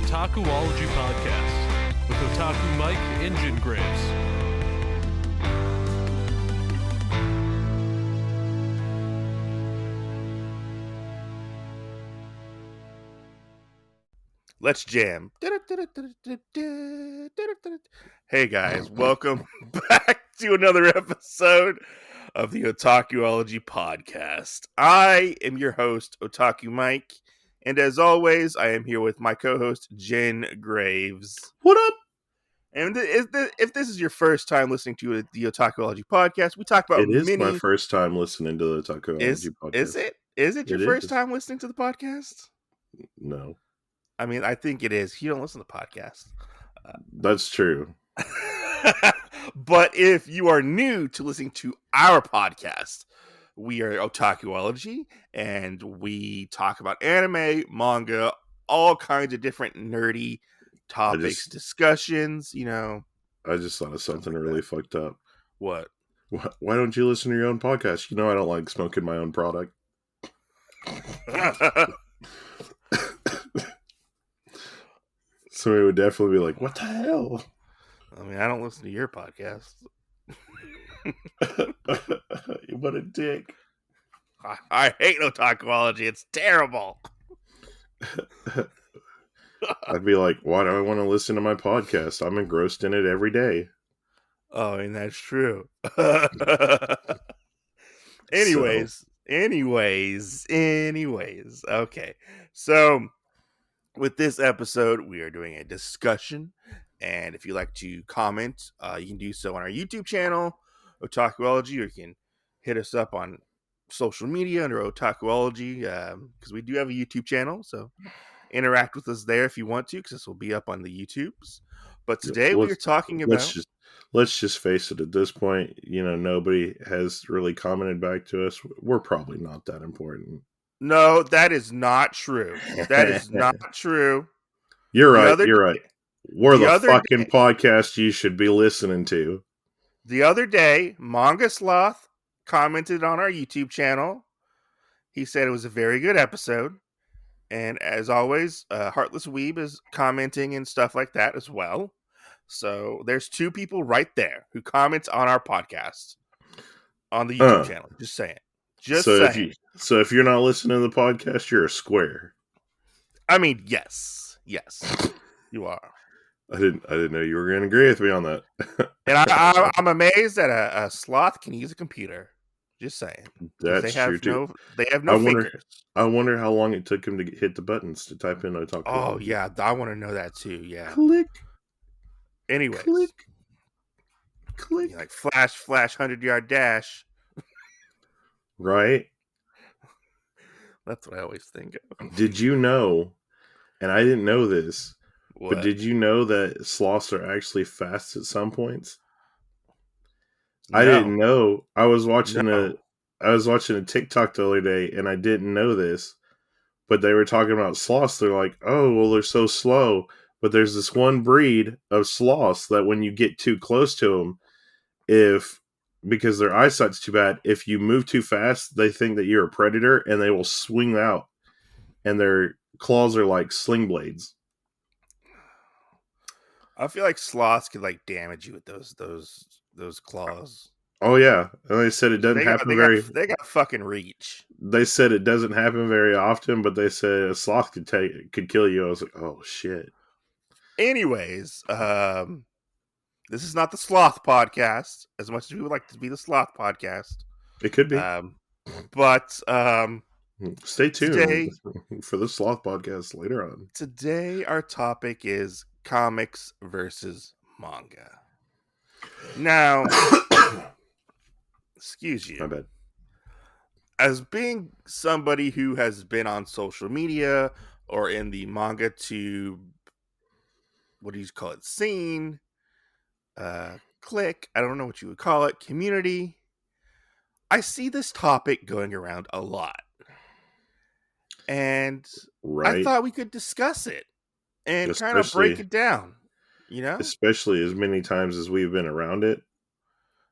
Otakuology Podcast with Otaku Mike and Jin Graves. Let's jam. Hey guys, welcome back to another episode of the Otakuology Podcast. I am your host, Otaku Mike, and as always, I am here with my co-host, Jin Graves. What up? And if this is your first time listening to the Otakuology Podcast, we talk about It is my first time listening to the Otakuology Podcast. Is it? Is it your first time listening to the podcast? No. I mean, I think it is. You don't listen to podcasts. That's true. But if you are new to listening to our podcast, we are Otakuology, and we talk about anime, manga, all kinds of different nerdy topics, discussions, you know. I just thought of something really fucked up. What? Why don't you listen to your own podcast? You know I don't like smoking my own product. Somebody would definitely be like, what the hell? I mean, I don't listen to your podcast. What a dick. I hate Otakuology. It's terrible. I'd be like, why do I want to listen to my podcast? I'm engrossed in it every day. Oh, and that's true. Anyways. Okay. So, with this episode, we are doing a discussion. And if you'd like to comment, you can do so on our YouTube channel, Otakuology, or you can hit us up on social media under Otakuology, because we do have a YouTube channel. So, interact with us there if you want to, because this will be up on the YouTubes. But today we are talking about... Let's just face it, at this point, you know, nobody has really commented back to us. We're probably not that important. No, that is not true. That is not true. You're right. We're the fucking podcast you should be listening to. The other day, Manga Sloth commented on our YouTube channel. He said it was a very good episode. And as always, Heartless Weeb is commenting and stuff like that as well. So there's two people right there who comments on our podcast on the YouTube channel. Just saying. So if you're not listening to the podcast, you're a square. I mean, yes, you are. I didn't know you were going to agree with me on that. And I'm amazed that a sloth can use a computer. Just saying. That's true too. They have no fingers. I wonder how long it took him to hit the buttons to type in Otakuology. Oh yeah, I want to know that too. Yeah. Click. Anyways, click. Like flash, 100-yard dash. Right. That's what I always think of. Did you know? And I didn't know this. What? But did you know that sloths are actually fast at some points? No. I didn't know. I was watching a TikTok the other day, and I didn't know this. But they were talking about sloths. They're like, oh, well, they're so slow. But there's this one breed of sloths that when you get too close to them, because their eyesight's too bad, if you move too fast, they think that you're a predator, and they will swing out. And their claws are like sling blades. I feel like sloths could like damage you with those claws. Oh yeah, and they said it doesn't happen They got fucking reach. They said it doesn't happen very often, but they said a sloth could kill you. I was like, oh shit. Anyways, this is not the sloth podcast, as much as we would like to be the sloth podcast. It could be. But stay tuned for the sloth podcast later on. Today, our topic is comics versus manga. Now, excuse you. My bad. As being somebody who has been on social media or in the manga tube, what do you call it? Scene, click, I don't know what you would call it, community. I see this topic going around a lot. And I thought we could discuss it and kind of break it down, you know? Especially as many times as we've been around it.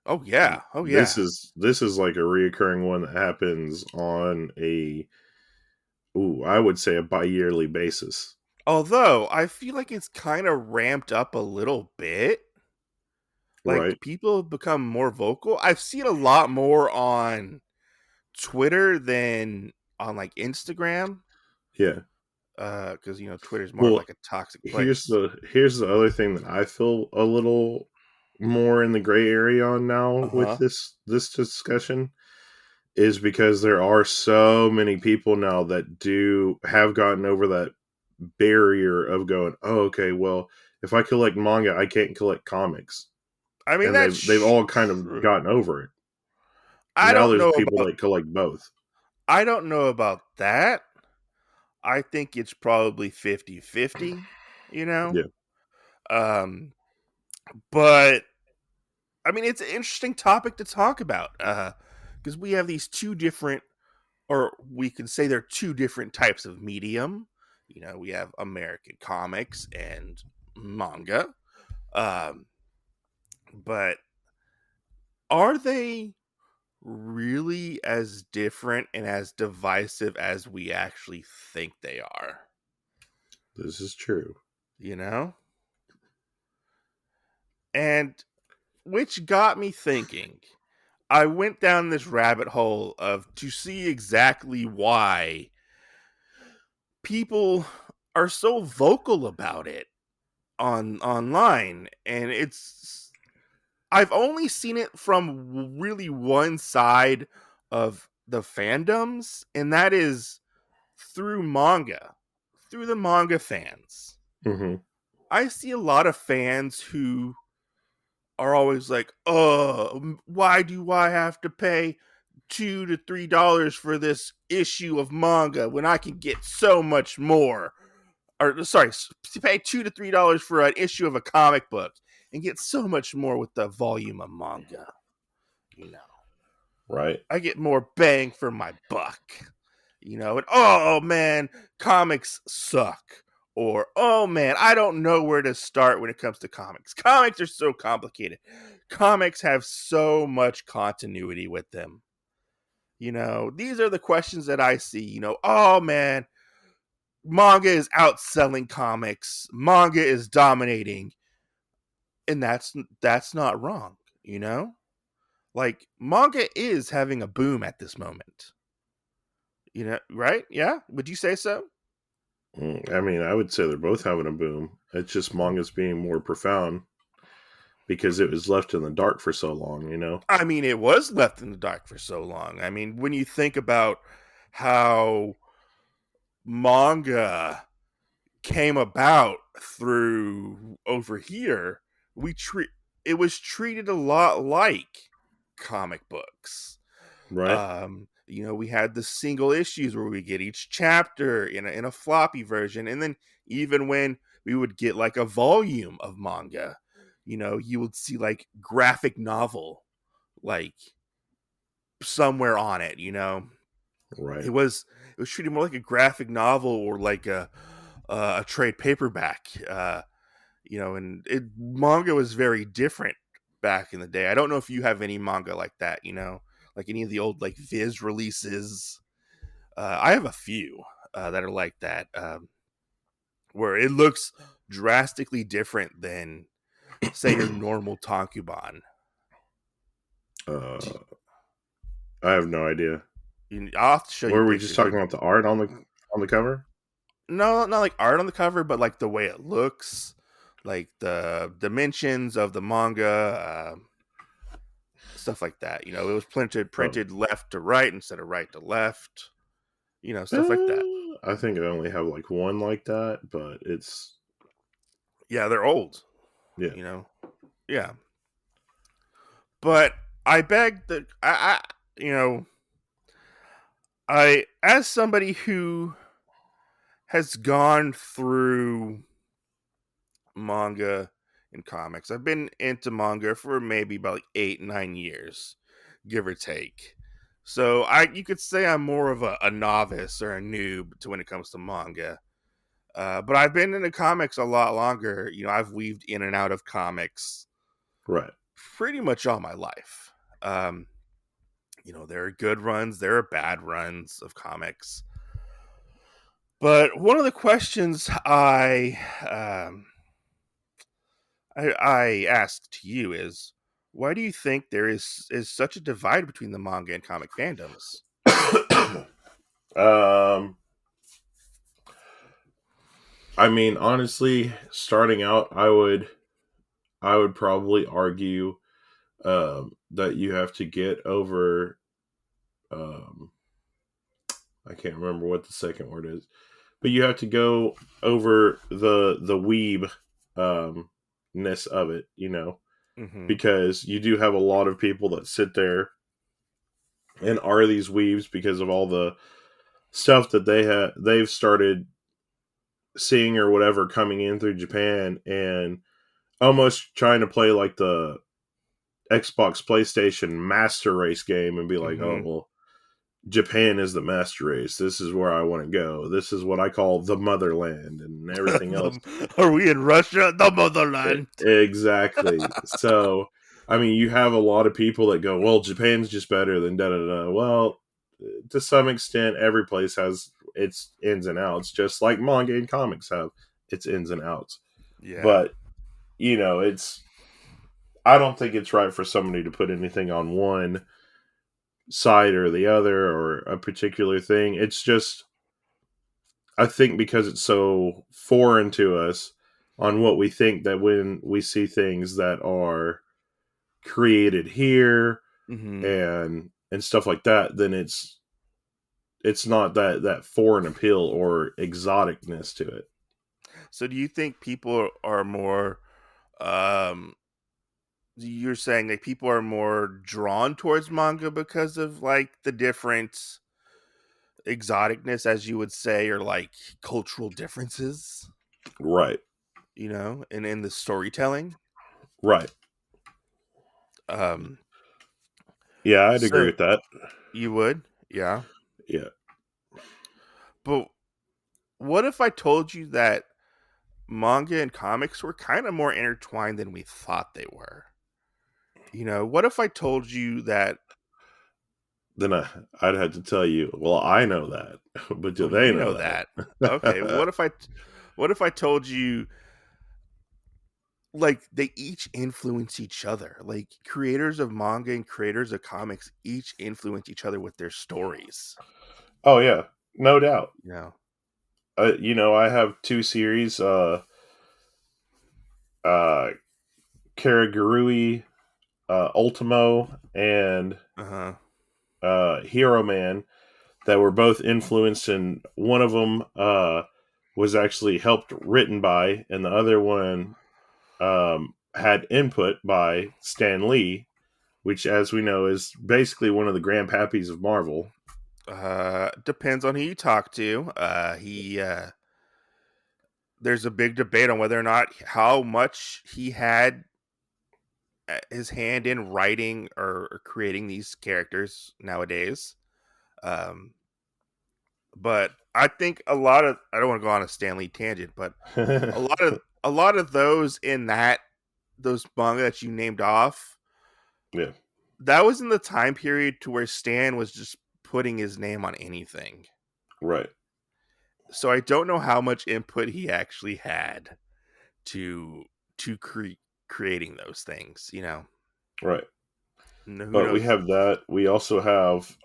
Oh yeah. This is like a reoccurring one that happens on I would say a bi-yearly basis. Although I feel like it's kind of ramped up a little bit. Like Right. people have become more vocal. I've seen a lot more on Twitter than on like Instagram. Yeah. Because Twitter's more of Well, like a toxic here's place. the other thing that I feel a little more in the gray area on now with Uh-huh. this discussion is because there are so many people now that have gotten over that barrier of going, oh, okay, well, if I collect manga, I can't collect comics, I mean, and they've all kind of true. gotten over it. I Now don't there's know people about that collect both. I don't know about that. I think it's probably 50-50, you know? Yeah. Um, but I mean, it's an interesting topic to talk about. Because we have these two different, or we can say they're two different types of medium. We have American comics and manga. Um, but are they really as different and as divisive as we actually think they are? This is true. You know? And which got me thinking. I went down this rabbit hole of to see exactly why people are so vocal about it online, and I've only seen it from really one side of the fandoms, and that is through manga, through the manga fans. Hmm. I see a lot of fans who are always like, "Oh, why do I have to pay $2 to $3 for this issue of manga when I can get so much more?" Or sorry, to pay $2 to $3 for an issue of a comic book and get so much more with the volume of manga. You know, Right. I get more bang for my buck. And oh man, comics suck. Or, oh man, I don't know where to start when it comes to comics. Comics are so complicated. Comics have so much continuity with them. These are the questions that I see. Oh man, manga is outselling comics. Manga is dominating. And that's not wrong, you know? Like manga is having a boom at this moment. Right? Yeah? Would you say so? I mean, I would say they're both having a boom. It's just manga's being more profound because it was left in the dark for so long, you know? I mean, it was left in the dark for so long. I mean, when you think about how manga came about through over here, it was treated a lot like comic books. Right? We had the single issues where we get each chapter in a floppy version, and then even when we would get like a volume of manga, you would see like graphic novel like somewhere on it. Right. It was treated more like a graphic novel or like a trade paperback. And manga was very different back in the day. I don't know if you have any manga like that. Like any of the old like Viz releases. I have a few that are like that, where it looks drastically different than, say, your normal tankubon. Uh, Do I have no idea. I'll have to show you Were we just pictures. talking about the art on the cover? No, not like art on the cover, but like the way it looks, like the dimensions of the manga, stuff like that. It was Oh. printed left to right instead of right to left. Stuff like that. I think I only have like one like that, but it's Yeah, they're old. yeah. You know, yeah. But I beg that you know, I as somebody who has gone through manga and comics, I've been into manga for maybe about like 8-9 years, give or take. So you could say I'm more of a novice or a noob to when it comes to manga. But I've been into comics a lot longer. I've weaved in and out of comics Right. pretty much all my life. There are good runs, there are bad runs of comics. But one of the questions I asked to you is, why do you think there is such a divide between the manga and comic fandoms? um, I mean, honestly, starting out, I would probably argue that you have to get over. Um, I can't remember what the second word is, but you have to go over the weeb ness of it, Mm-hmm. because you do have a lot of people that sit there and are these weebs because of all the stuff that they've started seeing or whatever coming in through Japan, and almost trying to play like the Xbox PlayStation Master Race game and be like, oh Mm-hmm. well, Japan is the master race. This is where I want to go. This is what I call the motherland, and everything else. Are we in Russia? The motherland. Exactly. So, I mean, you have a lot of people that go, well, Japan's just better than da da da. Well, to some extent, every place has its ins and outs, just like manga and comics have its ins and outs. Yeah. But, I don't think it's right for somebody to put anything on one side or the other or a particular thing. It's just, I think because it's so foreign to us on what we think, that when we see things that are created here Mm-hmm. and stuff like that, then it's not that foreign appeal or exoticness to it. So do you think people are more um you're saying that people are more drawn towards manga because of like the different exoticness, as you would say, or like cultural differences, Right. and in the storytelling? Right. Um Yeah, I'd agree so with that. you would? Yeah. Yeah. But what if I told you that manga and comics were kind of more intertwined than we thought they were? What if I told you that Then I'd have to tell you, well, I know that, but do oh, they you know know that. Okay, that? what if I told you like they each influence each other? Like creators of manga and creators of comics each influence each other with their stories. Oh yeah, no doubt. You know. I have two series, uh, Karagurui, Ultimo, and Uh-huh. Hero Man, that were both influenced, and one of them was actually helped written by, and the other one had input by Stan Lee, which, as we know, is basically one of the grandpappies of Marvel. Depends on who you talk to. He There's a big debate on whether or not how much he had his hand in writing or creating these characters nowadays. Um, but I think I don't want to go on a Stanley tangent, but a lot of a lot of those in those manga that you named off, Yeah, that was in the time period to where Stan was just putting his name on anything. right, So I don't know how much input he actually had to creating those things. right. Who But we knows? have that. We also have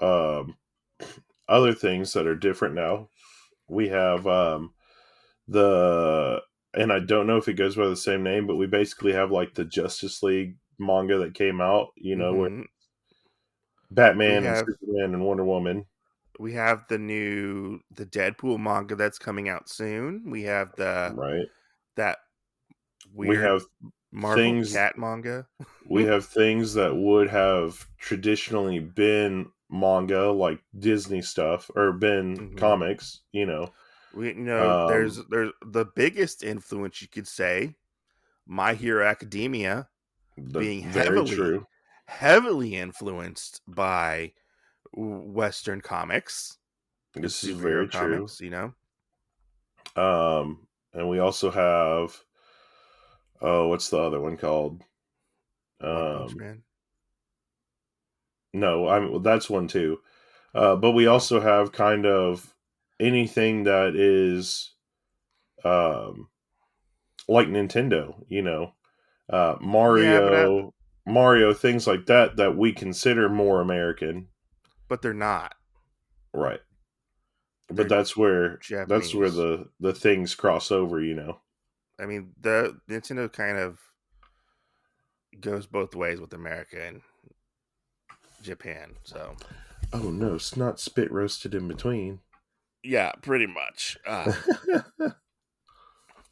other things that are different now. We have the, and I don't know if it goes by the same name, but we basically have like the Justice League manga that came out, where Hmm. We Batman and have Superman and Wonder Woman. the Deadpool manga that's coming out soon. We have Right. that We weird have Marvel things cat manga. we have things that would have traditionally been manga, like Disney stuff, or been Hmm. comics, There's Um the biggest influence you could say, My Hero Academia, being very heavily true. heavily influenced by Western comics and This is superhero very true. comics. And we also have, oh, what's the other one called? One Punch Um Man. no, I mean, well, that's one too. But we Oh. also have kind of anything that is um, like Nintendo, Yeah, Mario, things like that that we consider more American, but they're not. right? But They're that's where Japanese. the things cross over. I mean, the Nintendo kind of goes both ways with America and Japan. So Oh no, it's not spit roasted in between. yeah, pretty much.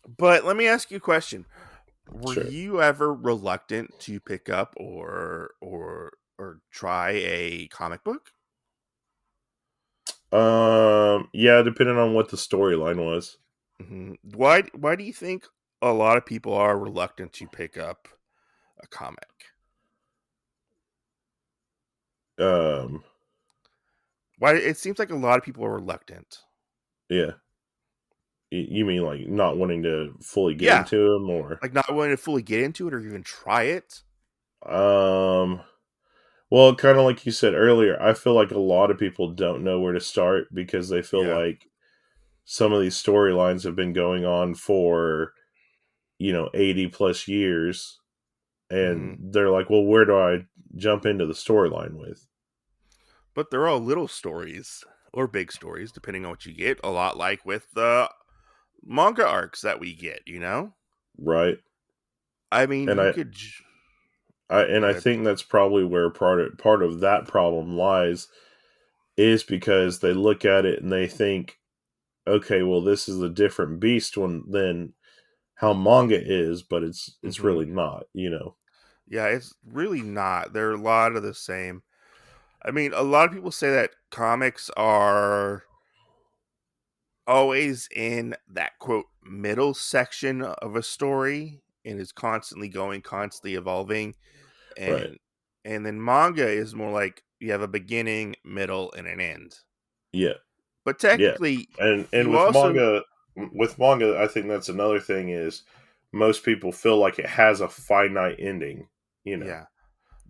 But let me ask you a question: were Sure. you ever reluctant to pick up or try a comic book? Yeah, depending on what the storyline was. Why do you think a lot of people are reluctant to pick up a comic? Um, Why it seems like a lot of people are reluctant. yeah. You mean like not wanting to fully get Yeah, into them, or like not wanting to fully get into it or even try it. um, well, kind of like you said earlier, I feel like a lot of people don't know where to start because they feel Yeah. like some of these storylines have been going on for 80 plus years, and hmm they're like, well, where do I jump into the storyline with? But they're all little stories or big stories, depending on what you get. A lot like with the manga arcs that we get. Right. I mean, And you I, could. I and Go I ahead. think that's probably where part of that problem lies, is because they look at it and they think, okay, well, this is a different beast than how manga is, but it's hmm really not. Yeah, it's really not. They're a lot of the same. I mean, a lot of people say that comics are always in that quote middle section of a story and is constantly going, constantly evolving, Right. and then manga is more like you have a beginning, middle, and an end. Yeah. But Yeah. technically, And you also with manga, I think that's another thing is most people feel like it has a finite ending. yeah.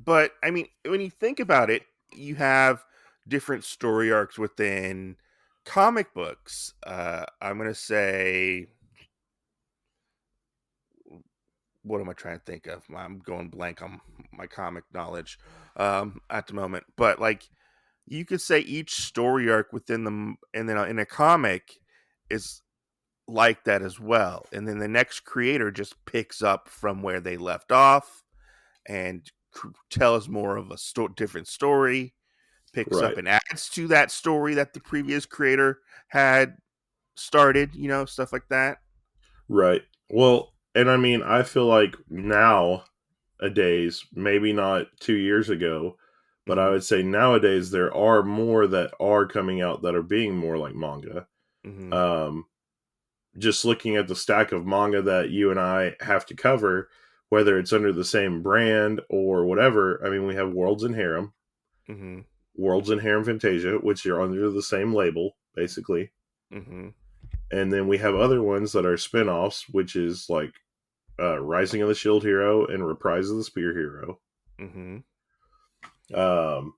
But I mean, when you think about it, you have different story arcs within comic books. I'm gonna say, what am I trying to think of? I'm going blank on my comic knowledge at the moment. But like, you could say each story arc within them, and then in a comic is like that as well. And then the next creator just picks up from where they left off and tells more of a different story, picks up Right. and adds to that story that the previous creator had started, stuff like that. Right. Well, and I mean, I feel like nowadays, maybe not 2 years ago, but I hmm would say nowadays there are more that are coming out that are being more like manga. hmm Um, just looking at the stack of manga that you and I have to cover, whether it's under the same brand or whatever. I mean, we have hmm Worlds and Harem Fantasia, which are under the same label, basically. hmm And then we have other ones that are spin-offs, which is like Rising of the Shield Hero and Reprise of the Spear Hero. hmm Um,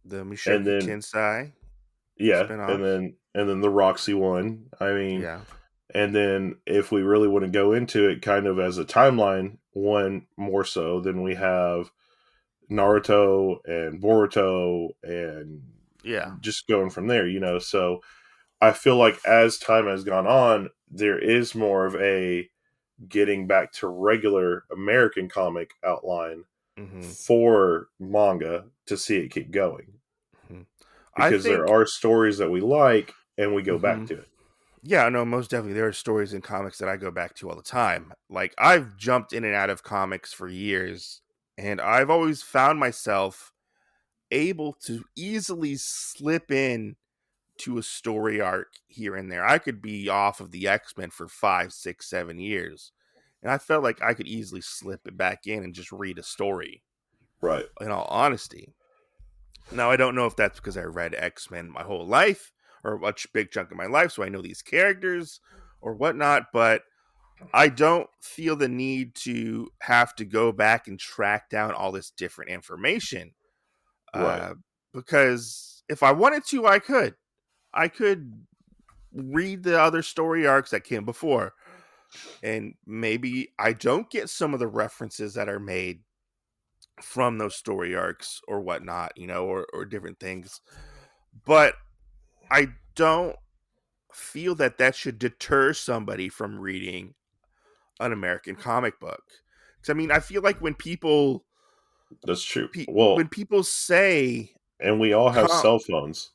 The and Mushoku then Tensei yeah, and spinoff. then the Roxy one. I mean, Yeah. and then if we really want to go into it kind of as a timeline, one more so, then we have Naruto and Boruto and Yeah. just going from there. So I feel like as time has gone on, there is more of a getting back to regular American comic outline hmm for manga to see it keep going, hmm I because there think. are stories that we like and we go back hmm to it. Yeah, no, most definitely. There are stories in comics that I go back to all the time. Like, I've jumped in and out of comics for years, and I've always found myself able to easily slip in to a story arc here and there. I could be off of the X-Men for 5, 6, 7 years, and I felt like I could easily slip it back in and just read a story, Right. in all honesty. Now, I don't know if that's because I read X-Men my whole life or a big chunk of my life, so I know these characters or whatnot, but I don't feel the need to have to go back and track down all this different information. Right. Uh, because if I wanted to, I could. I could read the other story arcs that came before, and maybe I don't get some of the references that are made from those story arcs or whatnot, or different things. But I don't feel that should deter somebody from reading an American comic book. Because I mean, I feel like when people That's true. Well, say, and we all have com- cell phones,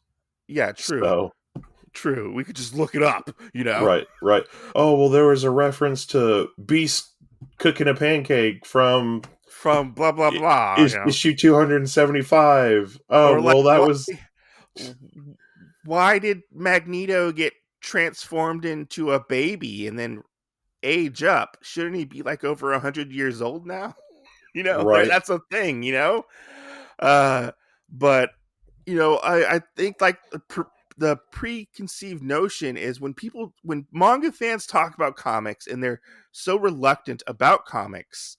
yeah, true, so we could just look it up, right. Oh well, there was a reference to Beast cooking a pancake from from blah blah blah, issue 275. Oh or like well, that was why did Magneto get transformed into a baby and then age up? Shouldn't he be like over 100 years old now? right. That's a thing, uh but I think like the preconceived notion is when manga fans talk about comics and they're so reluctant about comics,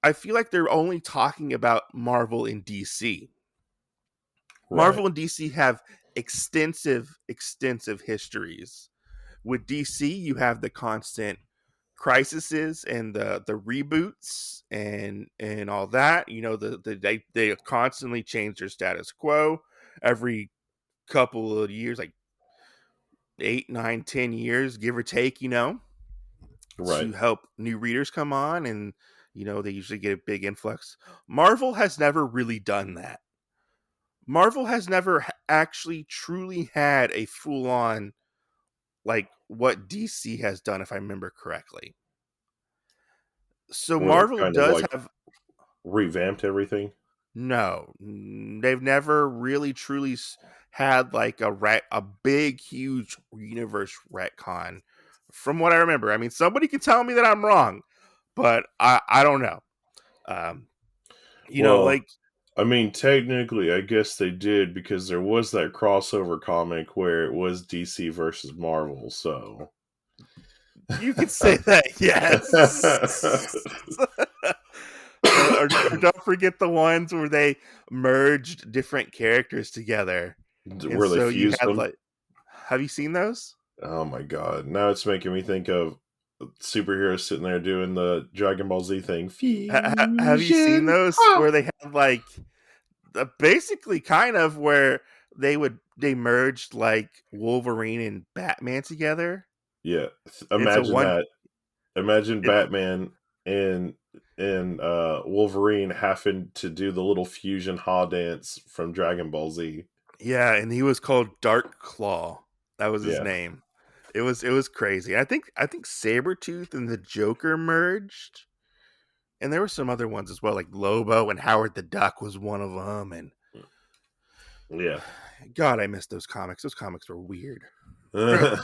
I feel like they're only talking about Marvel and DC. Right. Marvel and DC have extensive histories. With DC, you have the constant crises and the reboots and all that. They constantly change their status quo every couple of years, like 8, 9, 10 years, give or take. Right. To help new readers come on, and they usually get a big influx. Marvel has never really done that. Marvel has never actually truly had a full on like what DC has done, if I remember correctly. So Where they've Marvel kind of does like have revamped everything. no, they've never really truly had like a big huge universe retcon. From what I remember, I mean, somebody can tell me that I'm wrong, but I don't know. Um, Well, like I mean, technically, I guess they did because there was that crossover comic where it was DC versus Marvel. So you could say that, yes. or don't forget the ones where they merged different characters together, and where they so you fused had them. like, have you seen those? Oh my god! Now it's making me think of superheroes sitting there doing the Dragon Ball Z thing. Have you seen Fusion. those Ha! where they had like basically kind of where they merged like Wolverine and Batman together Yeah, into imagine one? that. Imagine It, Batman and Wolverine having to do the little fusion ha dance from Dragon Ball Z. yeah, and he was called Dark Claw. That was his Yeah, name. It was crazy. I think Sabretooth and the Joker merged. And there were some other ones as well, like Lobo and Howard the Duck was one of them. And yeah. God, I missed those comics. Those comics were weird. But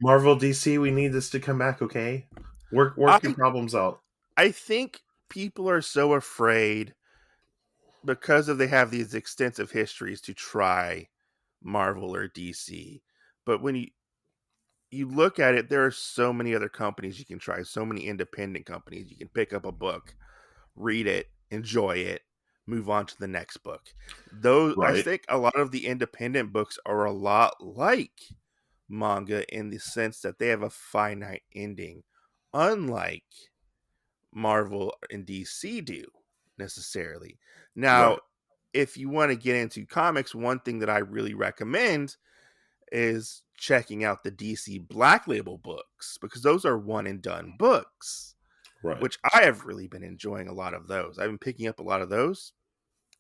Marvel DC, we need this to come back, okay? Work your I problems out. I think people are so afraid because they have these extensive histories to try Marvel or DC. But when you look at it, there are so many other companies you can try, so many independent companies. You can pick up a book, read it, enjoy it, move on to the next book. Though I Right, think a lot of the independent books are a lot like manga in the sense that they have a finite ending, unlike Marvel and DC do necessarily. Now, right, if you want to get into comics, one thing that I really recommend is checking out the DC Black Label books, because those are one and done books, right. which I have really been enjoying a lot of those. I've been picking up a lot of those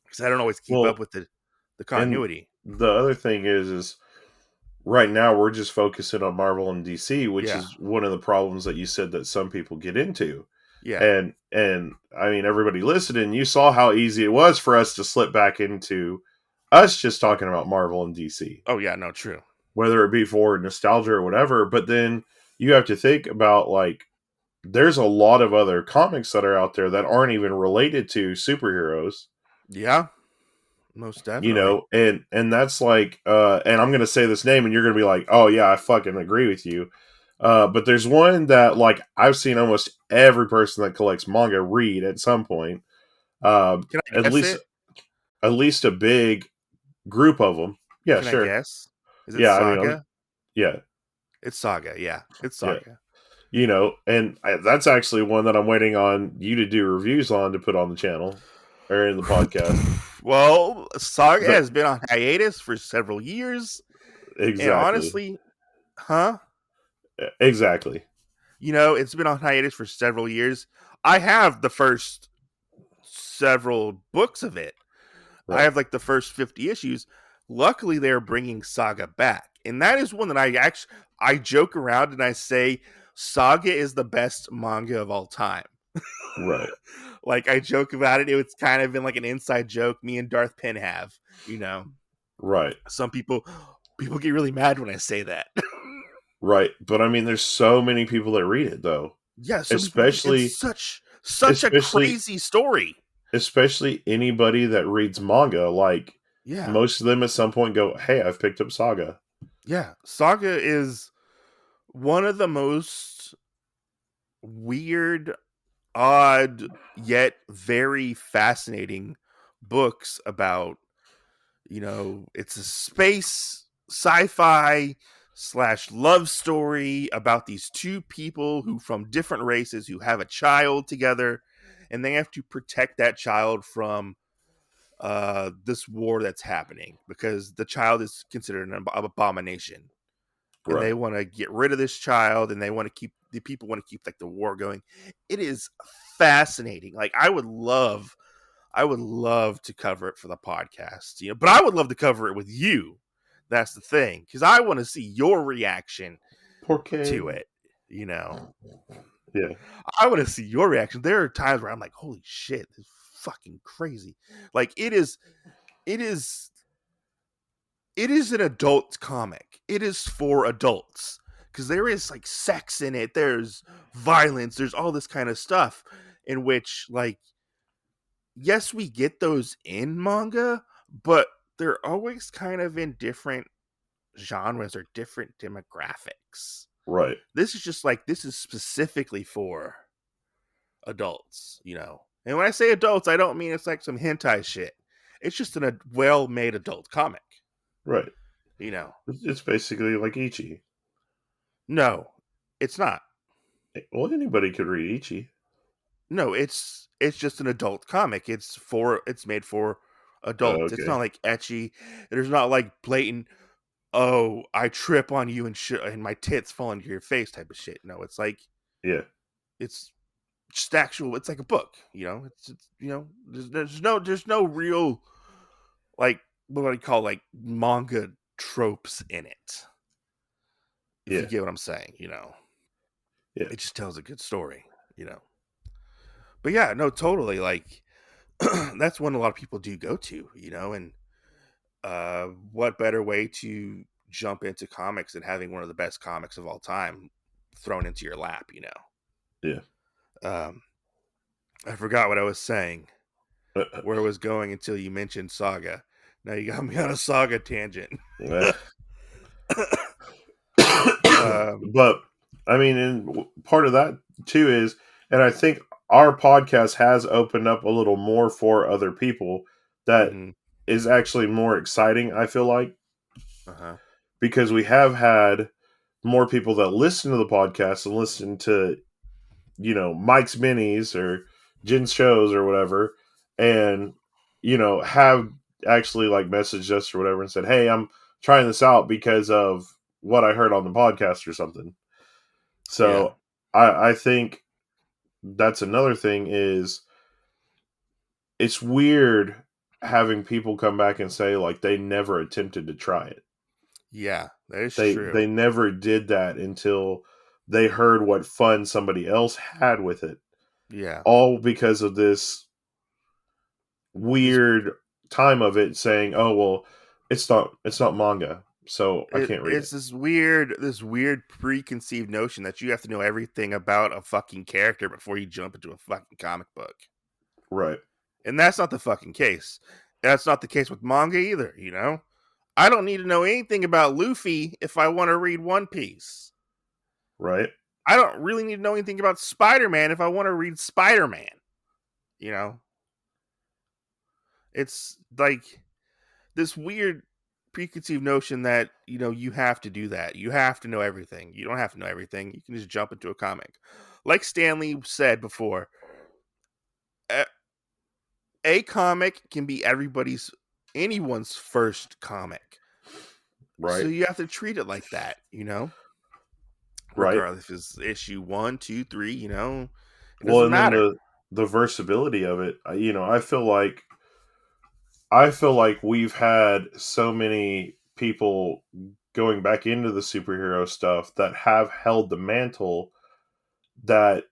because I don't always keep Well, up with the and continuity. the other thing is right now we're just focusing on Marvel and DC, which Yeah. is one of the problems that you said that some people get into. Yeah. And I mean, everybody listening, you saw how easy it was for us to slip back into us just talking about Marvel and DC, Oh yeah, no, true. whether it be for nostalgia or whatever. But then you have to think about like there's a lot of other comics that are out there that aren't even related to superheroes, Yeah, most you definitely. know, and that's like and I'm gonna say this name and you're gonna be like, oh yeah, I fucking agree with you. But there's one that like I've seen almost every person that collects manga read at some point. Can I At guess least it? a big group of them. Yeah, Can I sure. guess? Is it Yeah, I mean, Saga? yeah, It's Saga. Yeah, it's yeah. Saga. And that's actually one that I'm waiting on you to do reviews on to put on the channel or in the podcast. Well, Saga That has been on hiatus for several years, and exactly, honestly, huh? exactly. It's been on hiatus for several years. I have the first several books of it. I Right, have like the first 50 issues. Luckily, they're bringing Saga back, and that is one that I joke around and I say Saga is the best manga of all time. right, Like I joke about it. It's kind of been like an inside joke me and Darth Penn have. right, Some people get really mad when I say that. right. But I mean, there's so many people that read it though, Yeah, so many people. especially, It's such a especially, crazy story. especially anybody that reads manga. Like Yeah, most of them, at some point, go, "Hey, I've picked up Saga." yeah. Saga is one of the most weird, odd, yet very fascinating books about, it's a space sci-fi slash love story about these two people who from different races who have a child together, and they have to protect that child from this war that's happening because the child is considered an abomination, and they Right, want to get rid of this child, and the people want to keep like the war going. It is fascinating. Like I would love to cover it for the podcast, but I would love to cover it with you. That's the thing, because I want to see your reaction to porque, it. You know, yeah, I want to see your reaction. There are times where I'm like, "Holy shit, this is fucking crazy!" Like it is, it is an adult comic. It is for adults because there is like sex in it. There's violence. There's all this kind of stuff in which, like, yes, we get those in manga, but they're always kind of in different genres or different demographics. right, This is specifically for adults. And when I say adults, I don't mean it's like some hentai shit. It's just a well-made adult comic, right. you know. It's basically like Ichi. No, it's not. Well, anybody could read Ichi. No, it's just an adult comic. It's made for adults. It's Okay. not like etchy. There's not like blatant, oh, I trip on you and my tits fall into your face type of shit. No, it's like Yeah. it's just actual. It's like a book. There's no real, like, what do I call, like, manga tropes in it. If you Yeah. get what I'm saying, Yeah. it just tells a good story. But yeah, no, totally. Like, that's one a lot of people do go to. And what better way to jump into comics than having one of the best comics of all time thrown into your lap. Yeah. um I forgot what I was saying, Uh, where I was going until you mentioned Saga. Now you got me on a Saga tangent. uh, um but I mean, and part of that too is, and I think our podcast has opened up a little more for other people that mhm, is actually more exciting, I feel like, uh-huh. because we have had more people that listen to the podcast and listen to, Mike's minis or Jin's shows or whatever, and, have actually like messaged us or whatever and said, "Hey, I'm trying this out because of what I heard on the podcast or something." Yeah. So I think that's another thing is it's weird having people come back and say like they never attempted to try it. Yeah, that is true. They never did that until they heard what fun somebody else had with it. Yeah. All because of this This weird time of it saying, "Oh, well, it's not manga, so I can't read it." it's this weird preconceived notion that you have to know everything about a fucking character before you jump into a fucking comic book. Right. And that's not the fucking case. That's not the case with manga either. I don't need to know anything about Luffy if I want to read One Piece. Right. I don't really need to know anything about Spider-Man if I want to read Spider-Man. You know? It's like this weird preconceived notion that, you know, you have to do that. You have to know everything. You don't have to know everything. You can just jump into a comic. Like Stanley said before, a comic can be anyone's first comic. So Right. you have to treat it like that, you know? Right. Regardless if it's issue 1, 2, 3, you know? It Well, doesn't and then matter. the versatility of it, you know, I feel like we've had so many people going back into the superhero stuff that have held the mantle that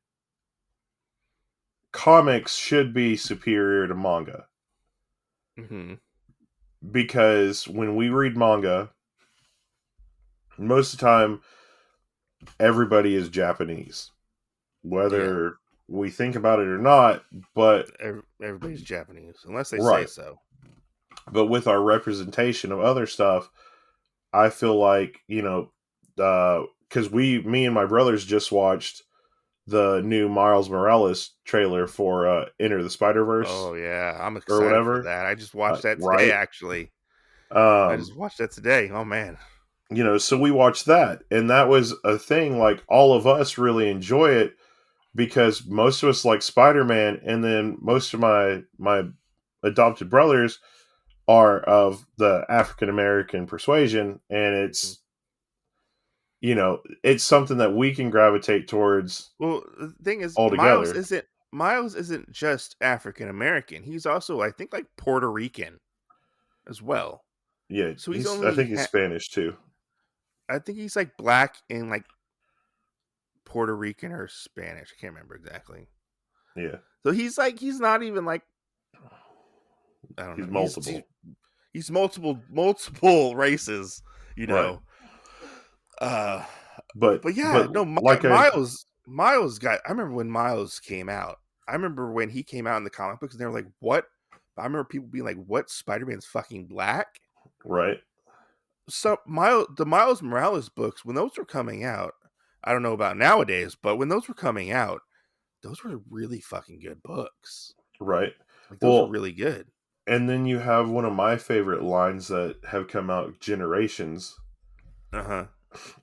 comics should be superior to manga. Mhm. Because when we read manga, most of the time everybody is Japanese. Yeah. Whether we think about it or not, but Everybody's Japanese unless they say right. so. But with our representation of other stuff, I feel like, you know, because me and my brothers just watched the new Miles Morales trailer for Enter the Spider Verse Oh yeah, I'm or excited for whatever, that. I just watched that today right? actually. I Um, just watched that today. Oh man. you know, so we watched that, and that was a thing. Like all of us really enjoy it because most of us like Spider Man, and then most of my adopted brothers are of the African American persuasion, and Mhm. it's, you know, it's something that we can gravitate towards Well, the thing is altogether. Miles isn't just African American. He's also I think like Puerto Rican as well. Yeah, So he's I only think he's Spanish too. I think he's like black and like Puerto Rican or Spanish. I can't remember exactly. Yeah, So he's not even like I don't he's know. multiple. He's multiple races, you Right. know. Uh but yeah, But no like I Miles got I remember when Miles came out. I remember when he came out in the comic books and they were like, "What?" I remember people being like, "What? Spider-Man's fucking black?" right, So the Miles Morales books when those were coming out, I don't know about nowadays, but when those were coming out, those were really fucking good books. right. Like those were Well, really good. and then you have one of my favorite lines that have come out, Generations. Uh-huh.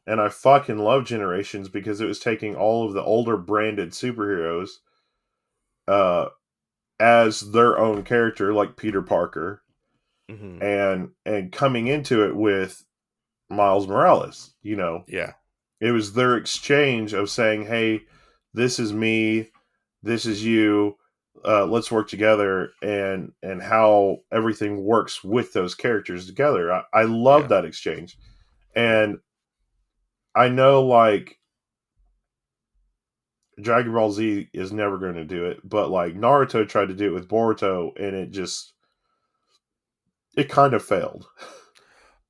And I fucking love Generations because it was taking all of the older branded superheroes uh as their own character, like Peter Parker, Mhm. and coming into it with Miles Morales. You know, Yeah. it was their exchange of saying, "Hey, this is me, this is you. Let's work together," and how everything works with those characters together. I love Yeah. that exchange, and I know like Dragon Ball Z is never going to do it, but like Naruto tried to do it with Boruto, and it kind of failed.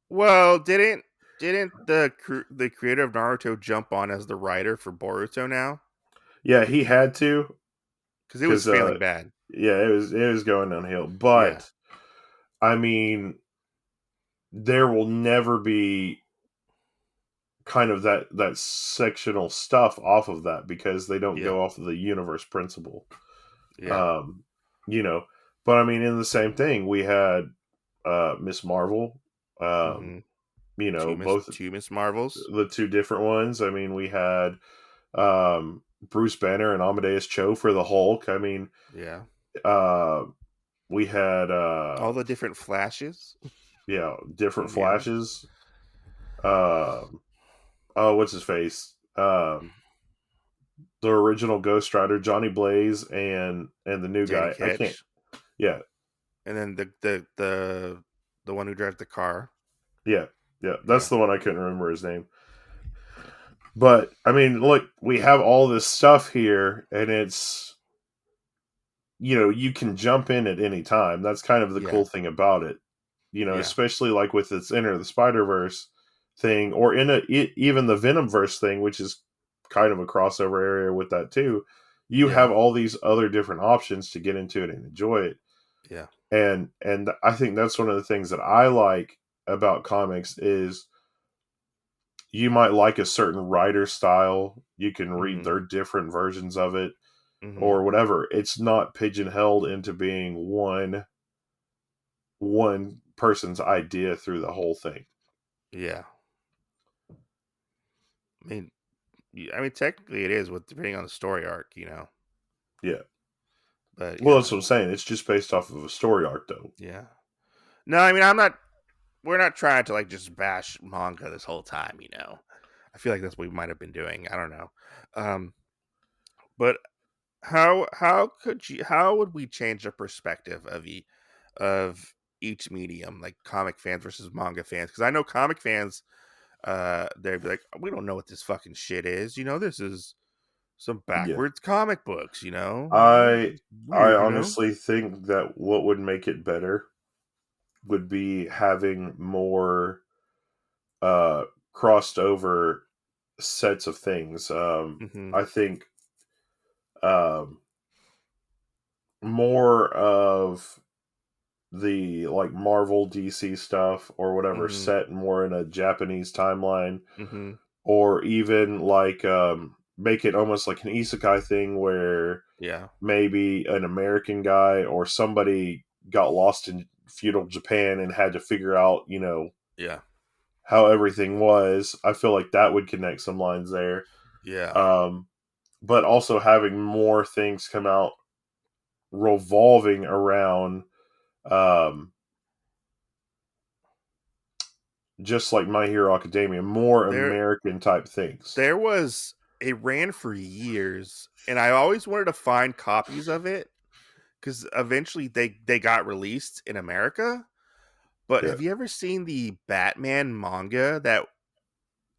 Well, didn't the creator of Naruto jump on as the writer for Boruto now? Yeah, he had to Because it was because failing bad. yeah, it was going downhill. Yeah. But I mean, there will never be kind of that sectional stuff off of that because they don't Yeah. go off of the universe principle. Yeah. Um, you know, but I mean, in the same thing, we had Miss Marvel. Um, Mm-hmm. you know, both Two Miss Marvels. the two different ones. I mean, we had Bruce Banner and Amadeus Cho for the Hulk. I mean, Yeah. uh, we had All the different flashes. yeah, different Yeah. flashes. Oh, what's his face? The original Ghost Rider, Johnny Blaze, and the new Danny guy. I can't. Ketch. Yeah, And then the one who drives the car. yeah, yeah. That's Yeah. the one I couldn't remember his name. But I mean, look, we have all this stuff here, and it's, you know, you can jump in at any time. That's kind of the Yeah. cool thing about it. You know, Yeah. especially like with its Enter the Spider Verse thing, or even the Venomverse thing, which is kind of a crossover area with that too. You Yeah. have all these other different options to get into it and enjoy it, Yeah. and I think that's one of the things that I like about comics is you might like a certain writer style. You can read Mm-hmm. their different versions of it Mm-hmm. or whatever. It's not pigeonholed into being one person's idea through the whole thing. Yeah. I mean, technically it is, with depending on the story arc, Yeah. But Well, that's what I'm saying. It's just based off of a story arc, though. yeah. No, I mean, I'm not. We're not trying to like just bash manga this whole time. I feel like that's what we might have been doing. I don't know. But how would we change the perspective of each medium, like comic fans versus manga fans? Because I know comic fans, they'd be like, we don't know what this fucking shit is. This is some Yeah. backwards comic books. I It's I weird. honestly think that what would make it better would be having more uh crossed over sets of things. Hmm. I think um more of the like Marvel DC stuff or whatever Hmm. set more in a Japanese timeline, Hmm. or even like make it almost like an isekai thing where Yeah. maybe an American guy or somebody got lost in feudal Japan and had to figure out, Yeah. how everything was. I feel like that would connect some lines there. Yeah. Um, but also having more things come out revolving around um, just like My Hero Academia, more There American type things. there was it ran for years, and I always wanted to find copies of it because eventually they got released in America. But Yeah, have you ever seen the Batman manga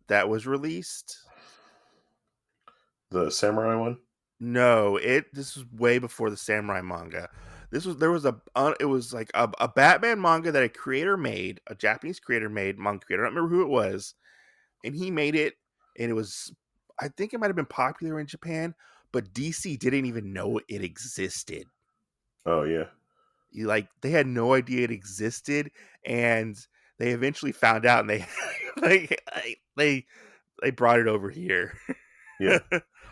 that was released? the samurai one. No, this was way before the samurai manga. There was it was like a Batman manga that a creator made, a Japanese creator made, manga creator. I don't remember who it was, and he made it, and it was, I think it might have been popular in Japan, but DC didn't even know it existed. Oh yeah, They had no idea it existed, and they eventually found out, and they like they brought it over here. yeah,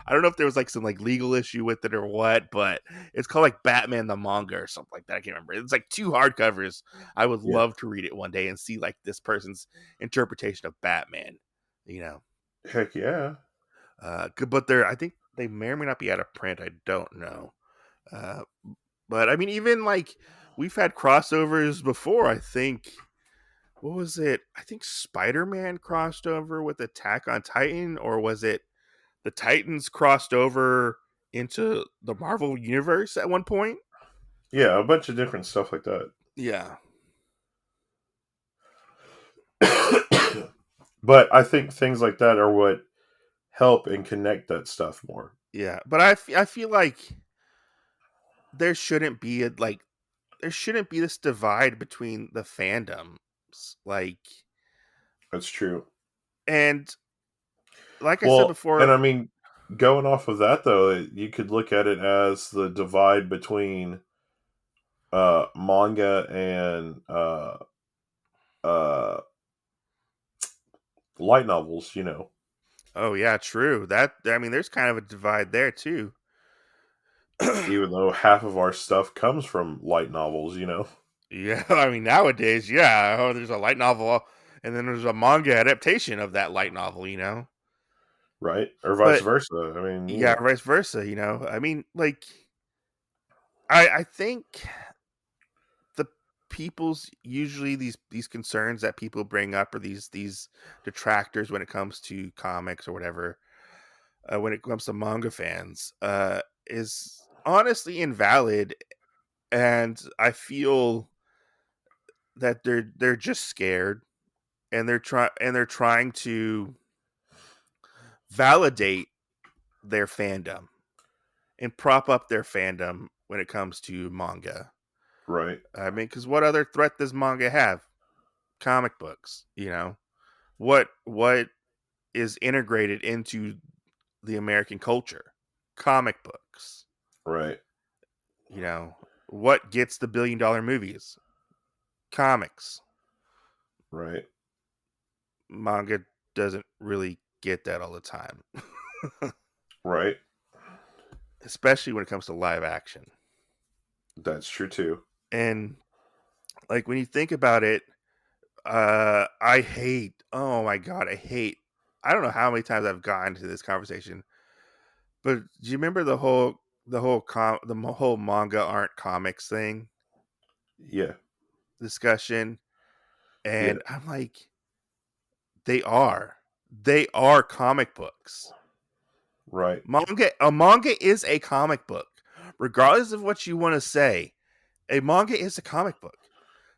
I don't know if there was like some like legal issue with it or what, but it's called like Batman the manga or something like that. I can't remember. It's like 2 hardcovers. I would yeah. love to read it one day and see like this person's interpretation of Batman. You know, Heck yeah, but I think they may or may not be out of print. I don't know. Uh, but I mean, even like we've had crossovers before. I think, what was it? I think Spider Man crossed over with Attack on Titan, or was it the Titans crossed over into the Marvel universe at one point? yeah. A bunch of different stuff like that. Yeah, But I think things like that are what help and connect that stuff more. yeah. But I feel like there shouldn't be there shouldn't be this divide between the fandoms, like, That's true. and like I said Well, and before. I mean, going off of that though, you could look at it as the divide between manga and uh, light novels. Oh yeah, true. That, I mean, there's kind of a divide there too. Even though half of our stuff comes from light novels. Yeah, I mean nowadays, yeah. Oh, there's a light novel, and then there's a manga adaptation of that light novel. Right? Or vice But versa. I mean, yeah, vice versa. I mean, like, I think the people's usually these concerns that people bring up, or these detractors when it comes to comics or whatever, when it comes to manga fans, is honestly invalid, and I feel that they're just scared, and they're trying to validate their fandom and prop up their fandom when it comes to manga. right, I mean, because what other threat does manga have? Comic books. What is integrated into the American culture? Comic books. right, You know what gets the $1 billion movies? Comics. right, Manga doesn't really get that all the time, right. especially when it comes to live action. That's true too. And Like when you think about it, I hate. Oh my god, I hate. I don't know how many times I've gotten to this conversation, but do you remember the whole manga aren't comics thing Yeah. discussion? Yeah. And I'm like, they are. They are comic books. Right. A manga is a comic book. Regardless of what you want to say, a manga is a comic book.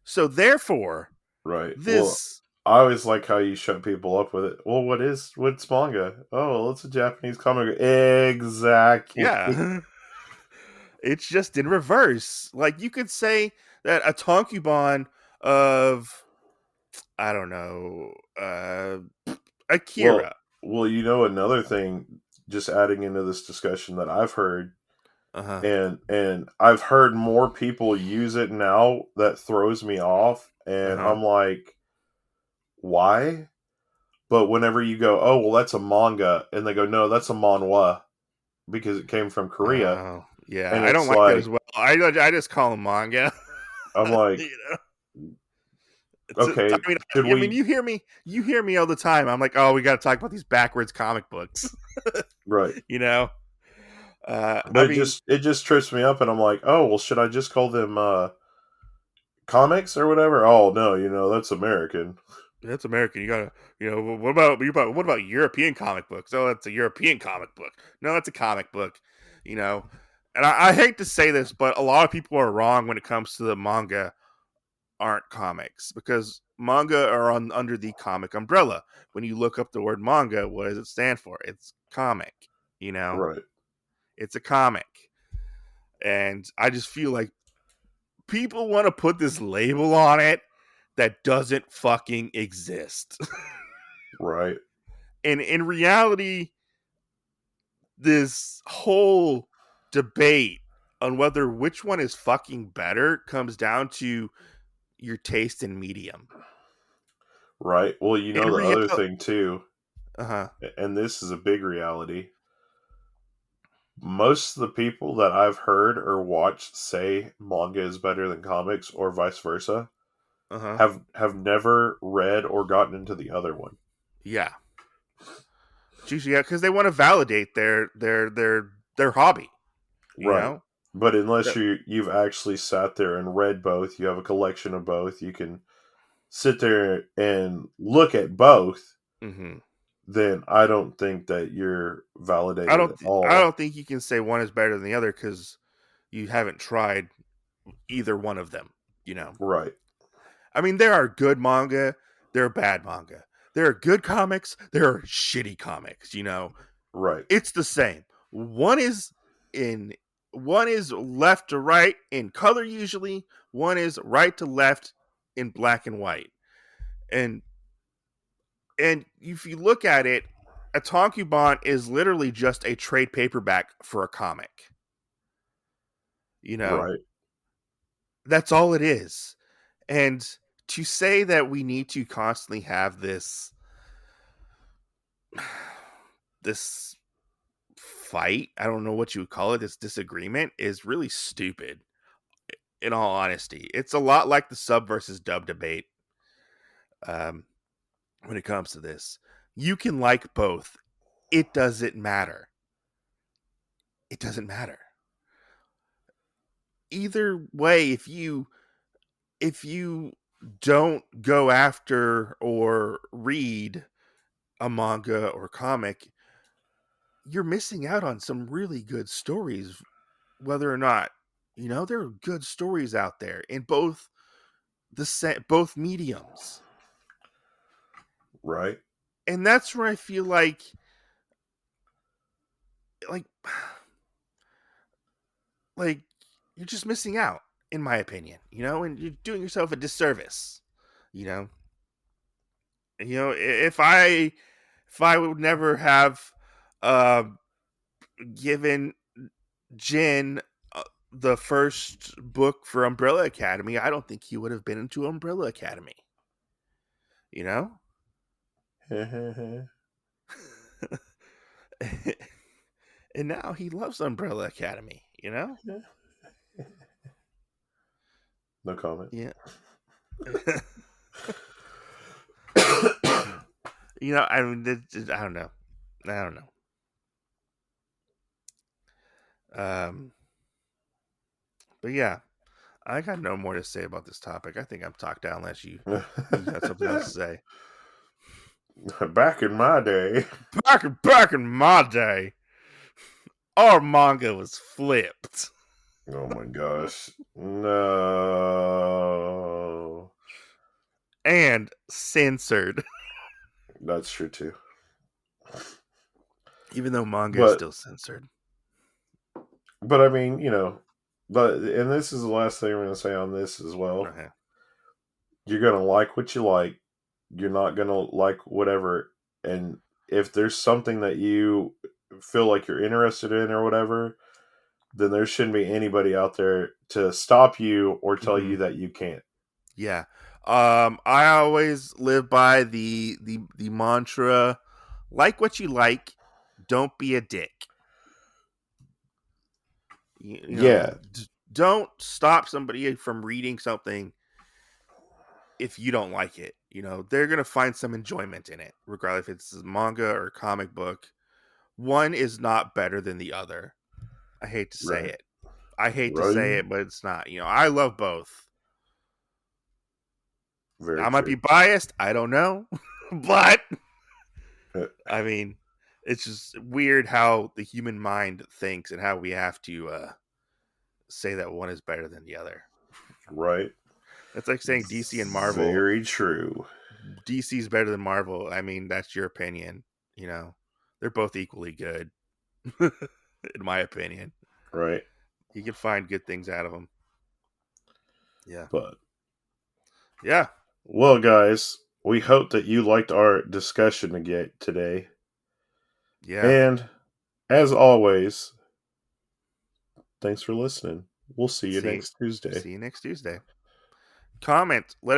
So therefore, Right. Well, this I always like how you shut people up with it. Well, what's manga? Oh, well, it's a Japanese comic. Exactly. yeah, it's just in reverse. Like you could say that a tankobon of I don't know, Well, Akira. another thing, just adding into this discussion that I've heard, Uh-huh. and I've heard more people use it now that throws me off, and Uh-huh. I'm like, why? But whenever you go, oh well, that's a manga, and they go, no, that's a manhwa because it came from Korea, Oh, yeah. and I don't it's like that as like, well. I just call them manga. I'm like, you know, okay, should I mean, we? you hear me all the time. I'm like, oh, we got to talk about these backwards comic books. Right. you know, I But mean, it just trips me up, and I'm like, oh well, should I just call them comics or whatever? Oh no, that's American. that's American. You gotta, what about European comic books? Oh, that's a European comic book. No, it's a comic book. You know, and I hate to say this, but a lot of people are wrong when it comes to the manga aren't comics because manga are under the comic umbrella. When you look up the word manga, what does it stand for? It's comic. You know, Right. it's a comic, and I just feel like people want to put this label on it that doesn't fucking exist. Right. And in reality, this whole debate on whether which one is fucking better comes down to your taste in medium. Right. Well, In the other reality, thing too, uh-huh. and this is a big reality. Most of the people that I've heard or watched say manga is better than comics or vice versa Uh-huh. have never read or gotten into the other one. Yeah. Usually, yeah, because they want to validate their hobby. You Right. know? But unless That- you've actually sat there and read both, you have a collection of both, you can sit there and look at both, mhm. then I don't think that you're validated at I all. don't think you can say one is better than the other because you haven't tried either one of them. You know? Right. I mean, there are good manga, there are bad manga. There are good comics, there are shitty comics, you know. Right. It's the same. In one is left to right in color usually, one is right to left in black and white. And if you look at it, a tankobon is literally just a trade paperback for a comic. You know, Right. that's all it is. And to say that we need to constantly have this fight, I don't know what you would call it, this disagreement is really stupid. In all honesty, it's a lot like the sub versus dub debate. Um, when it comes to this, you can like both. It doesn't matter. It doesn't matter. Either way, if you don't go after or read a manga or comic, you're missing out on some really good stories. Whether or not there are good stories out there in both mediums, Right. and that's where I feel like like you're just missing out, in my opinion. And you're doing yourself a disservice. You know, if I would never have uh, given Jin the first book for Umbrella Academy, I don't think he would have been into Umbrella Academy. You know? And now he loves Umbrella Academy, No comment. Yeah. I mean, I don't know. I don't know. But yeah, I got no more to say about this topic. I think I'm talked out unless you got something else to say. Back in my day. Back in my day, our manga was flipped. Oh my gosh. No. And censored. That's true too. Even though manga is still censored. But I mean, and this is the last thing we're going to say on this as well. Okay. You're going to like what you like. You're not going to like whatever. And if there's something that you feel like you're interested in or whatever, then there shouldn't be anybody out there to stop you or tell you that you can't. Yeah. I always live by the mantra, like what you like, don't be a dick. Don't stop somebody from reading something if you don't like it. They're going to find some enjoyment in it, regardless if it's manga or comic book. One is not better than the other. I hate to say it. I hate to say it, but it's not. I love both. I might be biased. I don't know. But, I mean, it's just weird how the human mind thinks and how we have to say that one is better than the other. Right. It's like saying DC and Marvel. Very true. DC's better than Marvel. I mean, that's your opinion. They're both equally good, in my opinion. Right. You can find good things out of them. Yeah. But. Yeah. Well, guys, we hope that you liked our discussion again today. Yeah. And, as always, thanks for listening. We'll see you next Tuesday. See you next Tuesday. Comment. Let